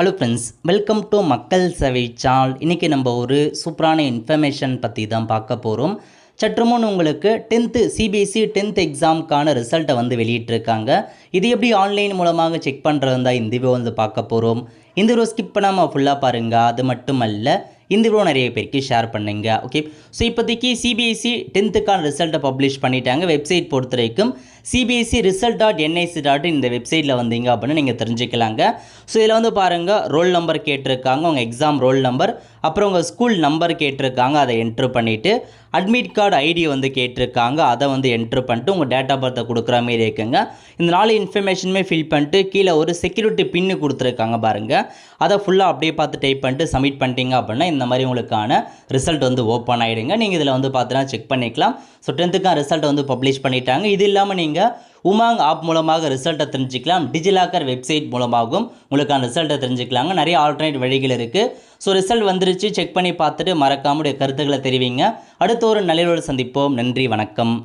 Hello friends, welcome to மக்கள் சேவை channel. இன்றைக்கி நம்ம ஒரு சூப்பரான இன்ஃபர்மேஷன் பற்றி தான் பார்க்க போகிறோம். சற்று முன் உங்களுக்கு 10th சிபிஎஸ்சி 10th எக்ஸாமுக்கான ரிசல்ட்டை வெளியிட்டிருக்காங்க. இது எப்படி ஆன்லைன் மூலமாக செக் பண்ணுறது தான் இந்த வீடியோ பார்க்க போகிறோம். இந்த வீடியோ ஸ்கிப் பண்ணாமல் ஃபுல்லாக பாருங்கள். அது மட்டும் அல்ல, இந்த வீடியோ நிறைய பேருக்கு ஷேர் பண்ணுங்க. ஓகே, ஸோ இப்போதைக்கு சிபிஎஸ்சி 10th ரிசல்ட்டை பப்ளிஷ் பண்ணிட்டாங்க. வெப்சைட் பொறுத்த வரைக்கும் சிபிஎஸ்சி result.nic.in இந்த வெப்சைட்டில் வந்தீங்க அப்படின்னு நீங்கள் தெரிஞ்சுக்கலாங்க. ஸோ இதில் பாருங்கள், ரோல் நம்பர் கேட்டிருக்காங்க, உங்கள் எக்ஸாம் ரோல் நம்பர், அப்புறம் உங்கள் ஸ்கூல் நம்பர் கேட்டிருக்காங்க. அதை என்ட்ரு பண்ணிவிட்டு அட்மிட் கார்டு ஐடி கேட்டிருக்காங்க. அதை என்ட்ரு பண்ணிட்டு உங்கள் டேட் ஆஃப் பர்த்தை கொடுக்குற மாரி இருக்குங்க. இந்த 4 இன்ஃபர்மேஷனுமே ஃபில் பண்ணிட்டு கீழே ஒரு செக்யூரிட்டி பின்னு கொடுத்துருக்காங்க பாருங்கள். அதை ஃபுல்லாக அப்படியே பார்த்து டைப் பண்ணிட்டு சப்மிட் பண்ணிட்டீங்க அப்படின்னா இந்த மாதிரி உங்களுக்கான ரிசல்ட் ஓப்பன் ஆகிடுங்க. நீங்கள் இதில் பார்த்தீங்கன்னா செக் பண்ணிக்கலாம். ஸோ 10th ரிசல்ட் பப்ளிஷ் பண்ணிட்டாங்க. இது இல்லாமல் நீங்கள் உமாங் ஆப் மூலமாக ரிசல்ட்டை தெரிஞ்சுக்கலாம். டிஜிலாக்கர் வெப்சைட் மூலமாகவும் உங்களுக்கான ரிசல்ட்டை தெரிஞ்சுக்கலாங்க. நிறைய ஆல்டர்னேட் வழிகள் இருக்குது. ஸோ ரிசல்ட் வந்துருச்சு, செக் பண்ணி பார்த்துட்டு மறக்காமல் கருத்துக்களை தெரிவிங்க. அடுத்த ஒரு நல்ல சந்திப்போம். நன்றி, வணக்கம்.